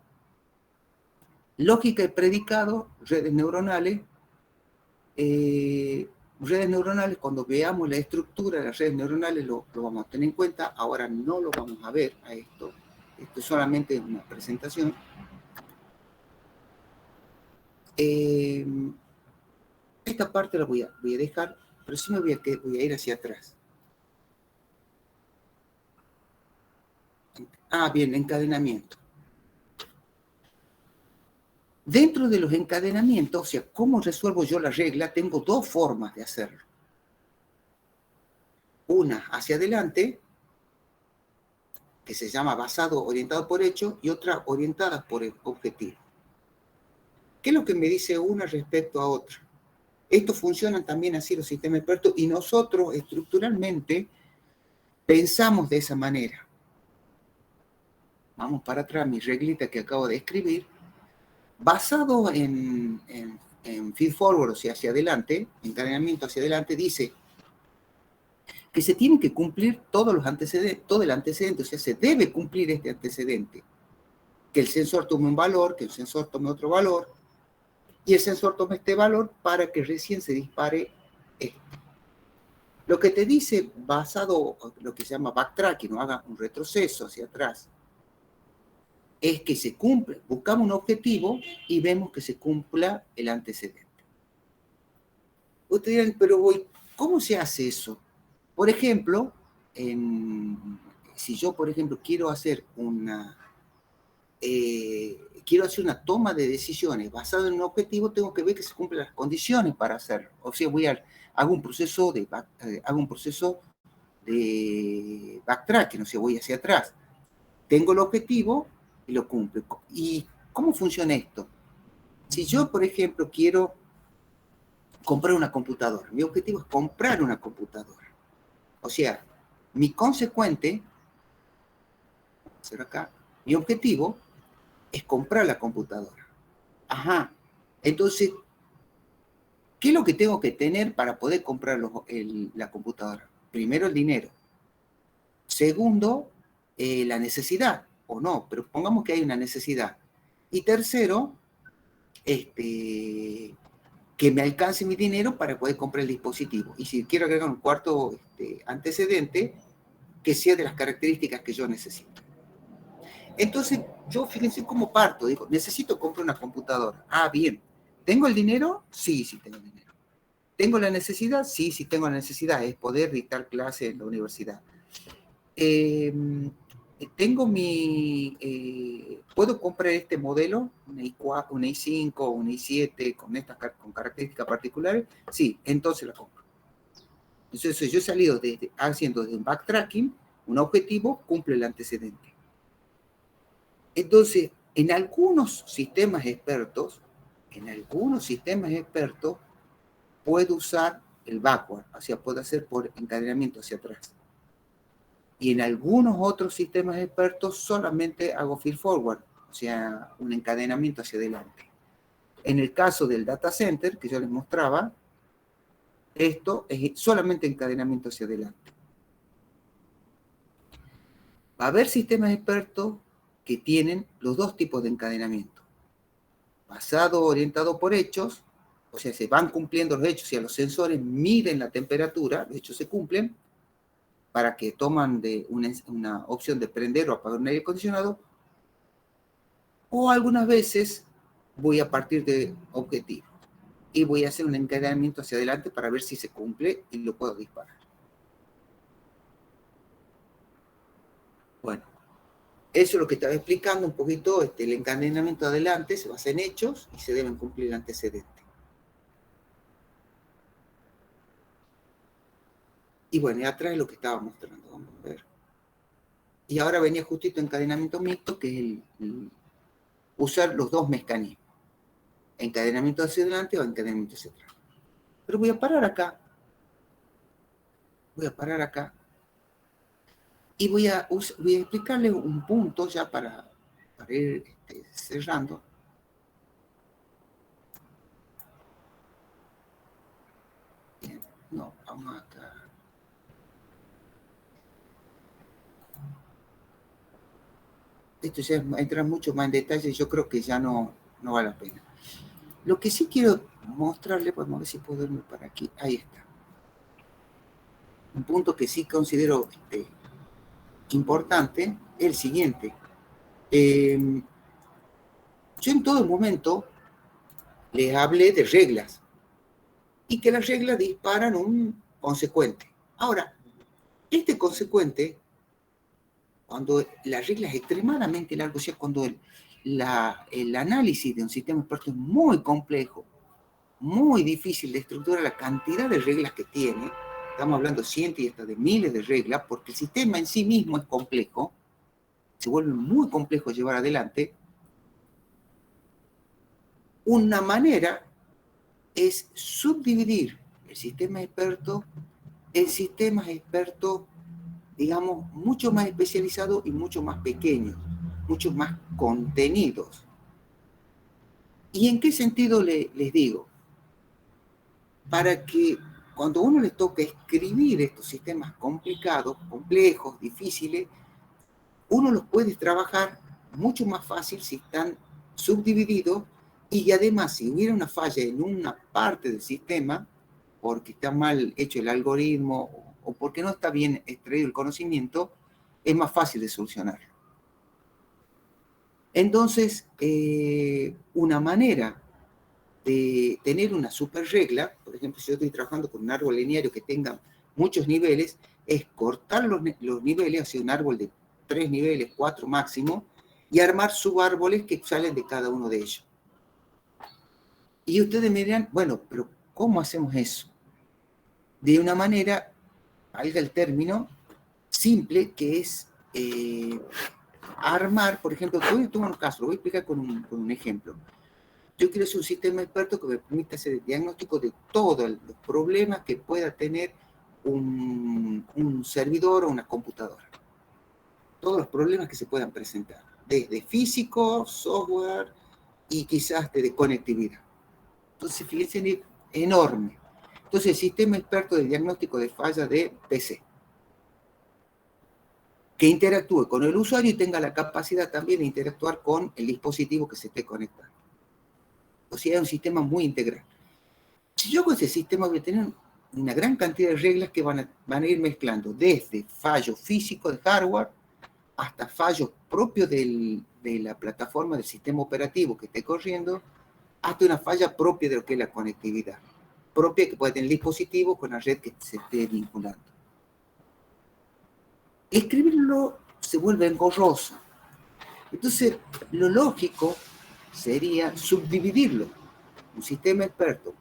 Lógica y predicado, redes neuronales. Redes neuronales, cuando veamos la estructura de las redes neuronales lo vamos a tener en cuenta. Ahora no lo vamos a ver a esto. Esto es solamente una presentación. Esta parte la voy a dejar, pero sí me voy a ir hacia atrás. Bien, encadenamiento. Dentro de los encadenamientos, o sea, ¿cómo resuelvo yo la regla? Tengo dos formas de hacerlo. Una hacia adelante, que se llama basado orientado por hecho, y otra orientada por el objetivo. ¿Qué es lo que me dice una respecto a otra? Esto funcionan también así los sistemas expertos y nosotros estructuralmente pensamos de esa manera. Vamos para atrás, mi reglita que acabo de escribir. Basado en feed forward, o sea, hacia adelante, encadenamiento hacia adelante, dice que se tienen que cumplir todos los antecedentes, todo el antecedente, o sea, se debe cumplir este antecedente. Que el sensor tome un valor, que el sensor tome otro valor, y el sensor tome este valor para que recién se dispare esto. Lo que te dice, basado en lo que se llama backtracking, o haga un retroceso hacia atrás, es que se cumple, buscamos un objetivo y vemos que se cumpla el antecedente. Ustedes dirán, pero ¿cómo se hace eso? Por ejemplo, si yo, por ejemplo, quiero hacer una toma de decisiones basada en un objetivo, tengo que ver que se cumplen las condiciones para hacerlo. O sea, hago un proceso de backtracking, o sea, voy hacia atrás. Tengo el objetivo y lo cumplo. ¿Y cómo funciona esto? Si yo, por ejemplo, quiero comprar una computadora, mi objetivo es comprar una computadora. O sea, mi consecuente, mi objetivo es comprar la computadora. Entonces, ¿qué es lo que tengo que tener para poder comprar la computadora? Primero, el dinero. Segundo, la necesidad, o no, pero pongamos que hay una necesidad. Y tercero, que me alcance mi dinero para poder comprar el dispositivo. Y si quiero agregar un cuarto antecedente, que sea de las características que yo necesito. Entonces, yo fíjense cómo parto. Digo, necesito comprar una computadora. Bien. ¿Tengo el dinero? Sí, sí tengo el dinero. ¿Tengo la necesidad? Sí, sí tengo la necesidad. Es poder dictar clases en la universidad. ¿Puedo comprar este modelo? Un i4, un i5, un i7 con características particulares. Sí, entonces la compro. Entonces yo he salido haciendo desde un backtracking, un objetivo, cumple el antecedente. Entonces, en algunos sistemas expertos, puedo usar el backward, o sea, puedo hacer por encadenamiento hacia atrás. Y en algunos otros sistemas expertos solamente hago feed forward, o sea, un encadenamiento hacia adelante. En el caso del data center, que yo les mostraba, esto es solamente encadenamiento hacia adelante. Va a haber sistemas expertos que tienen los dos tipos de encadenamiento. Basado, orientado por hechos, o sea, se van cumpliendo los hechos, o sea, los sensores miden la temperatura, los hechos se cumplen, para que toman una opción de prender o apagar un aire acondicionado, o algunas veces voy a partir de objetivo y voy a hacer un encadenamiento hacia adelante para ver si se cumple y lo puedo disparar. Bueno, eso es lo que estaba explicando un poquito. El encadenamiento adelante se basa en hechos y se deben cumplir el antecedente. Y bueno, y atrás es lo que estaba mostrando, vamos a ver. Y ahora venía justito encadenamiento mixto, que es usar los dos mecanismos. Encadenamiento hacia adelante o encadenamiento hacia atrás. Pero voy a parar acá. Y voy a explicarle un punto ya para ir cerrando. Bien, no, vamos acá. esto ya entra mucho más en detalle, yo creo que ya no vale la pena. Lo que sí quiero mostrarle, vamos a ver si puedo irme para aquí, ahí está. Un punto que sí considero importante es el siguiente. Yo en todo momento les hablé de reglas y que las reglas disparan un consecuente. Ahora, este consecuente, cuando la regla es extremadamente larga, o sea, cuando el análisis de un sistema experto es muy complejo, muy difícil de estructurar, la cantidad de reglas que tiene, estamos hablando de cientos y hasta de miles de reglas, porque el sistema en sí mismo es complejo, se vuelve muy complejo llevar adelante. Una manera es subdividir el sistema experto en sistemas expertos, digamos, mucho más especializados y mucho más pequeños, mucho más contenidos. ¿Y en qué sentido les digo? Para que cuando uno les toca escribir estos sistemas complicados, complejos, difíciles, uno los puede trabajar mucho más fácil si están subdivididos y además si hubiera una falla en una parte del sistema, porque está mal hecho el algoritmo o porque no está bien extraído el conocimiento, es más fácil de solucionarlo. Entonces, una manera de tener una super regla, por ejemplo, si yo estoy trabajando con un árbol lineario que tenga muchos niveles, es cortar los niveles, hacia un árbol de 3 niveles, 4 máximo, y armar subárboles que salen de cada uno de ellos. Y ustedes me dirán, bueno, pero ¿cómo hacemos eso? De una manera, valga el término, simple, que es armar, por ejemplo, voy a tomar un caso, lo voy a explicar con un ejemplo. Yo quiero hacer un sistema experto que me permita hacer el diagnóstico de todos los problemas que pueda tener un servidor o una computadora. Todos los problemas que se puedan presentar, desde físico, software y quizás de conectividad. Entonces, fíjense, es enorme. Entonces, el sistema experto de diagnóstico de falla de PC, que interactúe con el usuario y tenga la capacidad también de interactuar con el dispositivo que se esté conectando. O sea, es un sistema muy integral. Si yo con ese sistema voy a tener una gran cantidad de reglas que van a ir mezclando desde fallos físicos de hardware hasta fallos propios de la plataforma del sistema operativo que esté corriendo, hasta una falla propia de lo que es la conectividad, propia que puede tener el dispositivo con la red que se esté vinculando. Escribirlo se vuelve engorroso. Entonces, lo lógico sería subdividirlo. Un sistema experto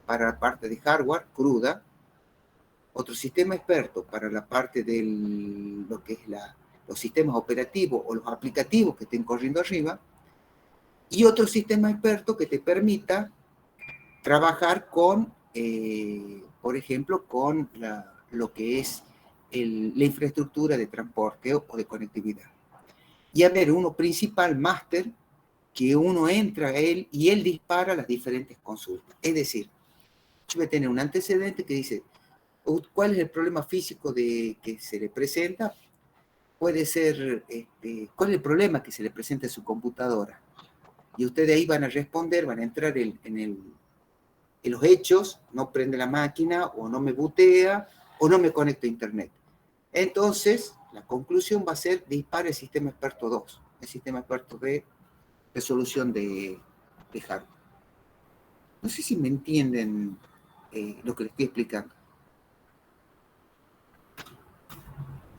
para la parte de hardware cruda, otro sistema experto para la parte de lo que es los sistemas operativos o los aplicativos que estén corriendo arriba, y otro sistema experto que te permita trabajar con, por ejemplo, con lo que es la infraestructura de transporte o de conectividad. Y haber uno principal, máster, que uno entra a él y él dispara las diferentes consultas. Es decir, yo voy a tener un antecedente que dice, ¿cuál es el problema físico que se le presenta? Puede ser, ¿cuál es el problema que se le presenta a su computadora? Y ustedes ahí van a responder, van a entrar en los hechos, no prende la máquina, o no me bootea, o no me conecto a internet. Entonces, la conclusión va a ser, dispara el sistema experto 2, el sistema experto de resolución de hardware. No sé si me entienden lo que les estoy explicando.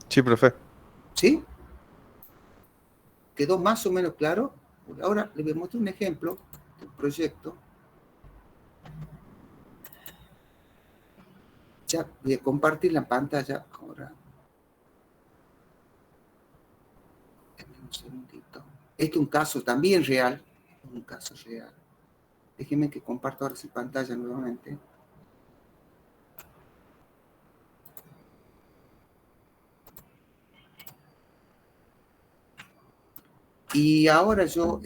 Sí, profe. ¿Sí? ¿Quedó más o menos claro? Ahora les voy a mostrar un ejemplo del proyecto. Ya voy a compartir la pantalla ahora. Un segundito. Este es un caso también real. Un caso real. Déjenme que comparto ahora su pantalla nuevamente. Y ahora yo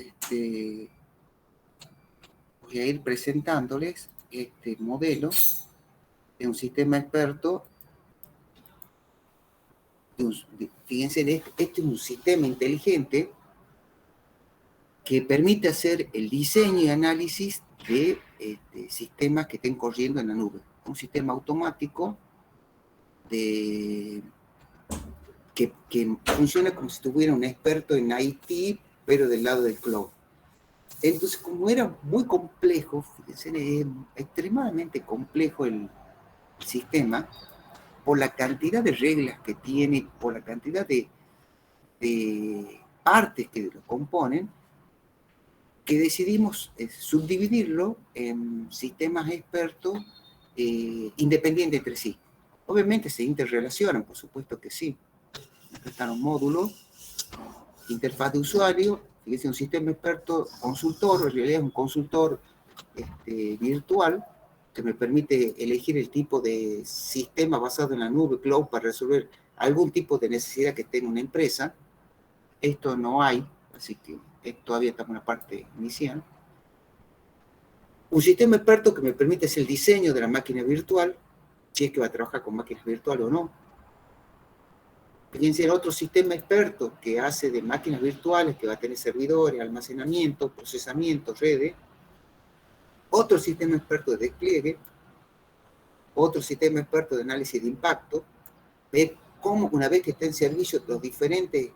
voy a ir presentándoles este modelo de un sistema experto. Fíjense, este es un sistema inteligente que permite hacer el diseño y análisis de sistemas que estén corriendo en la nube. Un sistema automático que funciona como si tuviera un experto en IT, pero del lado del cloud. Entonces, como era muy complejo, fíjense, extremadamente complejo el sistema, por la cantidad de reglas que tiene, por la cantidad de partes que lo componen, que decidimos subdividirlo en sistemas expertos independientes entre sí. Obviamente se interrelacionan, por supuesto que sí. Acá están los módulos, interfaz de usuario, fíjense, un sistema experto consultor, en realidad es un consultor virtual, que me permite elegir el tipo de sistema basado en la nube cloud para resolver algún tipo de necesidad que tenga una empresa. Esto no hay, así que todavía estamos en la parte inicial. Un sistema experto que me permite hacer el diseño de la máquina virtual, si es que va a trabajar con máquinas virtuales o no. Fíjense en otro sistema experto que hace de máquinas virtuales, que va a tener servidores, almacenamiento, procesamiento, redes. Otro sistema experto de despliegue, otro sistema experto de análisis de impacto, ve cómo una vez que está en servicio los diferentes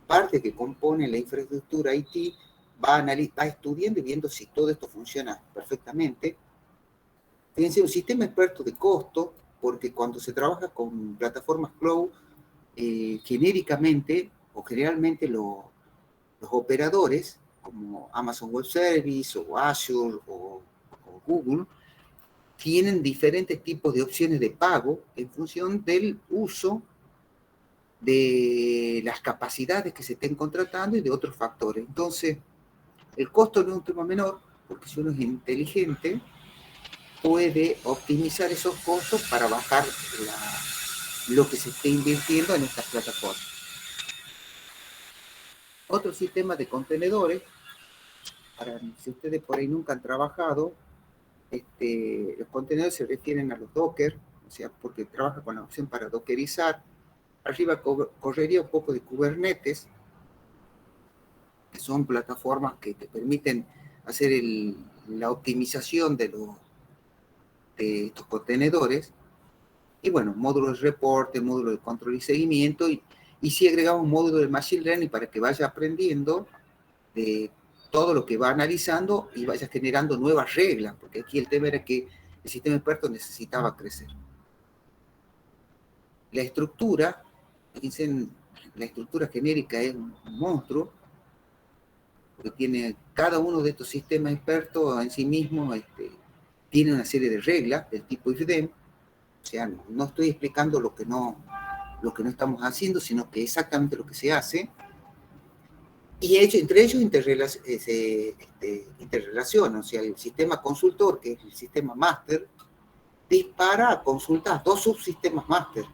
partes que componen la infraestructura IT, va estudiando y viendo si todo esto funciona perfectamente. Fíjense, un sistema experto de costo, porque cuando se trabaja con plataformas cloud, genéricamente o generalmente los operadores, como Amazon Web Service o Azure o Google, tienen diferentes tipos de opciones de pago en función del uso de las capacidades que se estén contratando y de otros factores. Entonces, el costo no es un tema menor, porque si uno es inteligente, puede optimizar esos costos para bajar lo que se esté invirtiendo en estas plataformas. Otro sistema de contenedores, si ustedes por ahí nunca han trabajado, los contenedores se refieren a los Docker, o sea, porque trabaja con la opción para dockerizar. Arriba correría un poco de Kubernetes, que son plataformas que te permiten hacer la optimización de estos contenedores. Y bueno, módulos de reporte, módulo de control y seguimiento, y si agregamos un módulo de Machine Learning para que vaya aprendiendo de todo lo que va analizando y vaya generando nuevas reglas, porque aquí el tema era que el sistema experto necesitaba crecer. La estructura, dicen, la estructura genérica es un monstruo, porque tiene cada uno de estos sistemas expertos en sí mismo, tiene una serie de reglas del tipo if-then. O sea, no estoy explicando lo que no estamos haciendo, sino que exactamente lo que se hace. Y entre ellos se interrelacionan. O sea, el sistema consultor, que es el sistema máster, dispara a consultas dos subsistemas máster.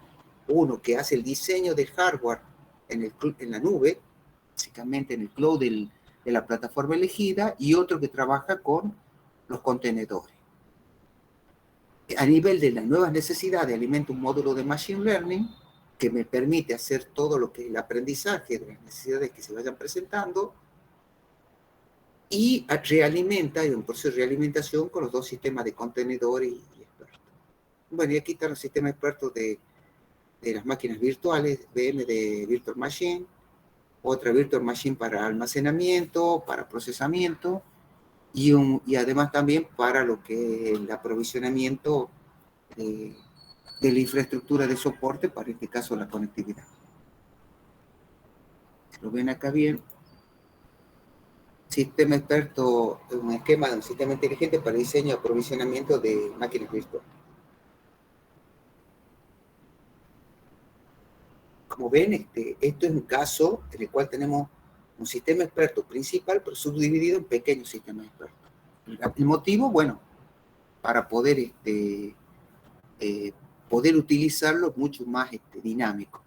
Uno que hace el diseño del hardware en la nube, básicamente en el cloud de la plataforma elegida, y otro que trabaja con los contenedores. A nivel de las nuevas necesidades, alimento un módulo de Machine Learning que me permite hacer todo lo que es el aprendizaje de las necesidades que se vayan presentando, y realimenta, hay un proceso de realimentación con los dos sistemas de contenedores y expertos. Bueno, y aquí están los sistemas expertos de las máquinas virtuales, VM de Virtual Machine, otra Virtual Machine para almacenamiento, para procesamiento, y además también para lo que es el aprovisionamiento de la infraestructura de soporte, para este caso la conectividad. Lo ven acá bien. Sistema experto, un esquema de un sistema inteligente para diseño y aprovisionamiento de máquinas virtuales. Como ven, esto es un caso en el cual tenemos un sistema experto principal, pero subdividido en pequeños sistemas expertos. El motivo, bueno, para poder utilizarlo mucho más dinámico.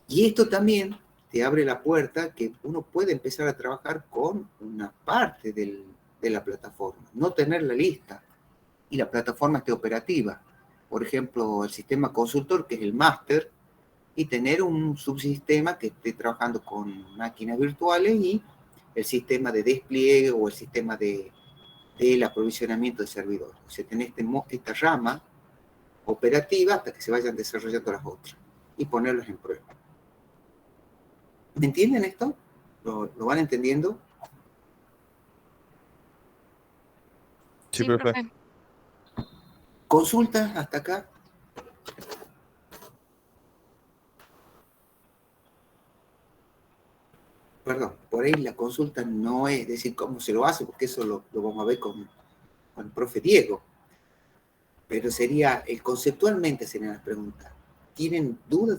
Y esto también te abre la puerta que uno puede empezar a trabajar con una parte de la plataforma, no tener la lista y la plataforma esté operativa. Por ejemplo, el sistema consultor, que es el máster, y tener un subsistema que esté trabajando con máquinas virtuales y el sistema de despliegue o el sistema del aprovisionamiento de servidores. O sea, tenés esta rama operativa hasta que se vayan desarrollando las otras y ponerlas en prueba. ¿Me entienden esto? ¿Lo van entendiendo? Sí, profe. ¿Consultas hasta acá? Perdón, por ahí la consulta no es decir cómo se lo hace, porque eso lo vamos a ver con el profe Diego. Pero sería, conceptualmente serían las preguntas. ¿Tienen dudas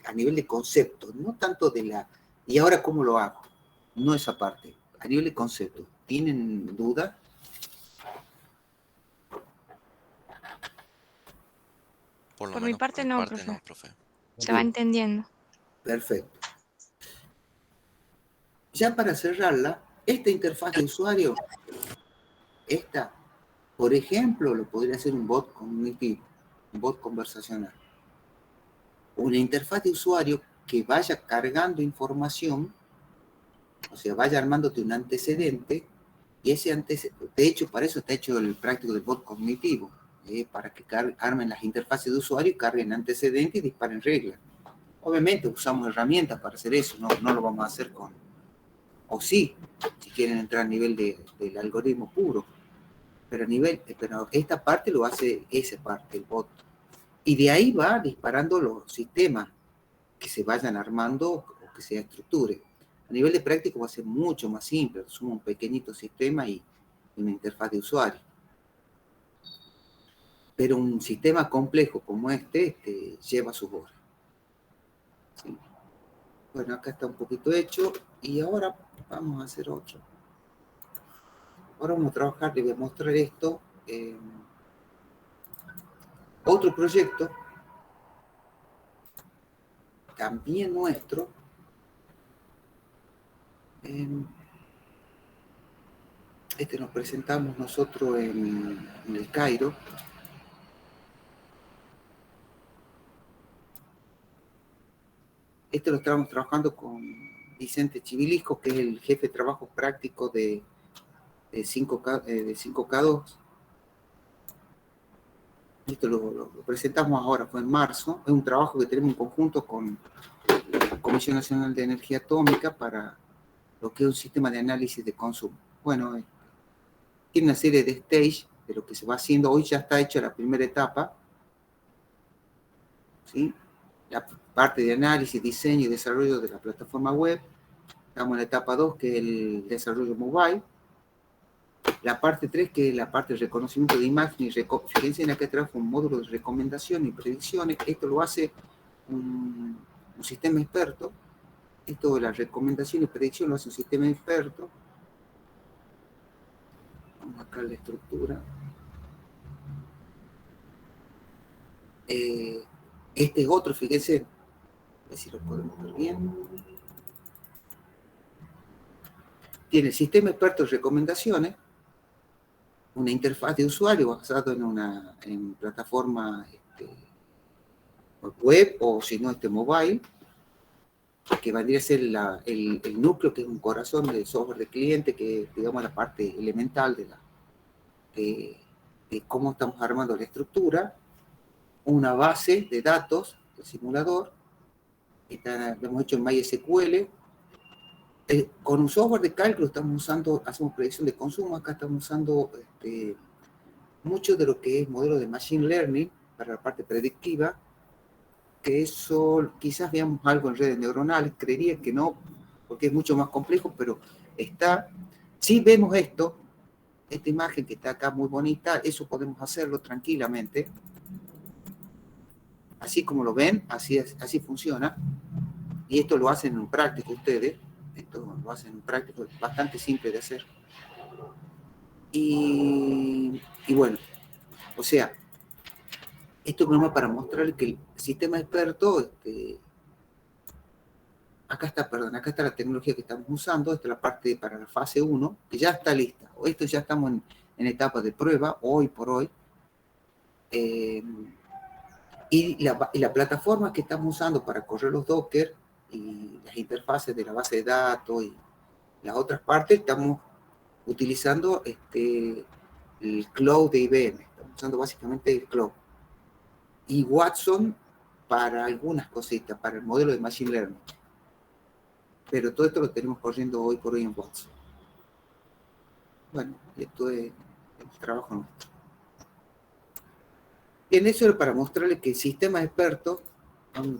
a nivel de concepto? No tanto de la, ¿y ahora cómo lo hago? No esa parte. A nivel de concepto, ¿tienen dudas? Por mi parte no, profe. Se Bien. va entendiendo. Perfecto. Ya para cerrarla, esta interfaz de usuario, esta, por ejemplo, lo podría hacer un bot cognitivo, un bot conversacional. Una interfaz de usuario que vaya cargando información, o sea, vaya armándote un antecedente, y ese antecedente, de hecho, para eso está hecho el práctico del bot cognitivo, para que armen las interfaces de usuario y carguen antecedentes y disparen reglas. Obviamente usamos herramientas para hacer eso, no lo vamos a hacer o sí, si quieren entrar a nivel del algoritmo puro, pero esta parte lo hace esa parte, el bot. Y de ahí va disparando los sistemas que se vayan armando o que se estructure. A nivel de práctico va a ser mucho más simple, somos un pequeñito sistema y una interfaz de usuario. Pero un sistema complejo como este lleva sus horas. ¿Sí? Bueno, acá está un poquito hecho y ahora vamos a hacer otro. Ahora vamos a trabajar, les voy a mostrar esto. Otro proyecto, también nuestro. Este nos presentamos nosotros en el Cairo. Este lo estamos trabajando con Vicente Chivilisco, que es el jefe de trabajo práctico de 5K2. Esto lo presentamos ahora, fue en marzo. Es un trabajo que tenemos en conjunto con la Comisión Nacional de Energía Atómica para lo que es un sistema de análisis de consumo. Bueno, tiene una serie de stage de lo que se va haciendo. Hoy ya está hecha la primera etapa, ¿sí? La parte de análisis, diseño y desarrollo de la plataforma web. Estamos en la etapa 2, que es el desarrollo mobile. La parte 3, que es la parte de reconocimiento de imagen y fíjense en acá atrás un módulo de recomendación y predicciones. Esto lo hace un sistema experto. Esto de la recomendación y predicción lo hace un sistema experto. Vamos acá a la estructura. Este es otro, fíjense. A ver si lo podemos ver bien. Tiene el sistema experto de recomendaciones, una interfaz de usuario basado en plataforma web o si no mobile, que vendría a ser el núcleo, que es un corazón del software de cliente, que es, digamos, la parte elemental de cómo estamos armando la estructura, una base de datos, el simulador, lo hemos hecho en MySQL. Con un software de cálculo hacemos predicción de consumo. Acá estamos usando mucho de lo que es modelo de Machine Learning para la parte predictiva, que eso quizás veamos algo en redes neuronales, creería que no, porque es mucho más complejo, pero si vemos esta imagen que está acá muy bonita, eso podemos hacerlo tranquilamente. Así como lo ven, así funciona. Y esto lo hacen en práctico ustedes. Esto lo hacen en práctico, es bastante simple de hacer. Y bueno, o sea, esto es nomás para mostrar que el sistema experto, acá está la tecnología que estamos usando, esta es la parte para la fase 1, que ya está lista. Esto ya estamos en etapa de prueba, hoy por hoy. Y la plataforma que estamos usando para correr los Docker y las interfaces de la base de datos y La otra parte estamos utilizando el cloud de IBM, estamos usando básicamente el cloud. Y Watson para algunas cositas, para el modelo de Machine Learning. Pero todo esto lo tenemos corriendo hoy por hoy en Watson. Bueno, esto es el trabajo nuestro. Bien, eso era para mostrarles que el sistema experto,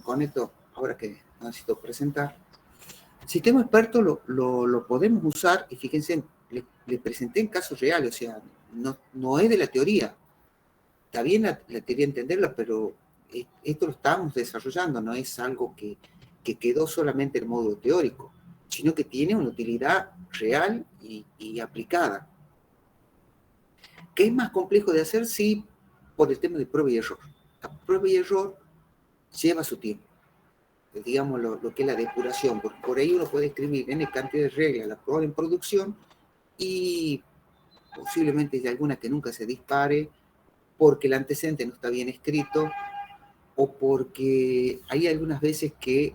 con esto, ahora que necesito presentar, el sistema experto lo podemos usar, y fíjense, le presenté en casos reales, o sea, no es de la teoría. Está bien la teoría entenderla, pero esto lo estamos desarrollando, no es algo que quedó solamente en modo teórico, sino que tiene una utilidad real y aplicada. ¿Qué es más complejo de hacer? Sí, por el tema de prueba y error. La prueba y error lleva su tiempo. Digamos lo que es la depuración, porque por ahí uno puede escribir N cantidad de reglas, la prueba en producción, y posiblemente hay alguna que nunca se dispare, porque el antecedente no está bien escrito, o porque hay algunas veces que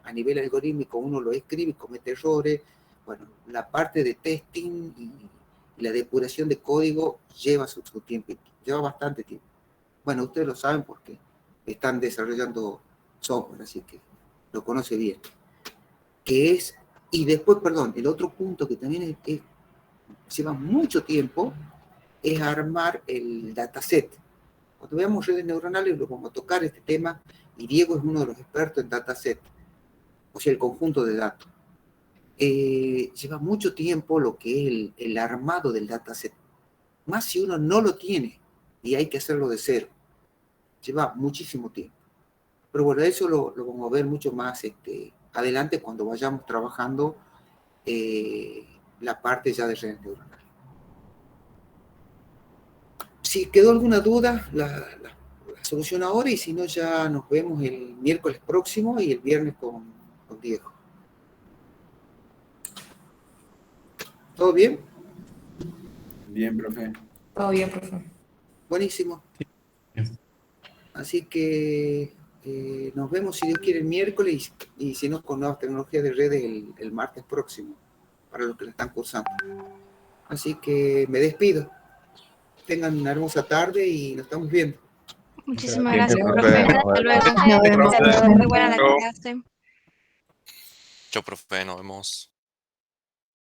a nivel algorítmico uno lo escribe y comete errores. Bueno, la parte de testing y la depuración de código lleva su tiempo, lleva bastante tiempo. Bueno, ustedes lo saben porque están desarrollando software, así que lo conoce bien. Y después, perdón, el otro punto que también lleva mucho tiempo es armar el dataset. Cuando veamos redes neuronales lo vamos a tocar este tema, y Diego es uno de los expertos en dataset, o sea, el conjunto de datos. Lleva mucho tiempo lo que es el armado del dataset, más si uno no lo tiene y hay que hacerlo de cero. Lleva muchísimo tiempo. Pero bueno, eso lo vamos a ver mucho más adelante cuando vayamos trabajando la parte ya de redes neuronales. Si quedó alguna duda, la solución ahora, y si no, ya nos vemos el miércoles próximo y el viernes con Diego. ¿Todo bien? Bien, profe. Todo bien, profe. Buenísimo. Bien. Así que nos vemos, si Dios quiere, el miércoles, y si no, con nuevas tecnologías de redes el martes próximo, para los que la están cursando. Así que me despido. Tengan una hermosa tarde y nos estamos viendo. Muchísimas Bien, gracias, profe. profe. Hasta luego. Nos vemos. Muy buena la Chao. clase. Chao, profe, nos vemos.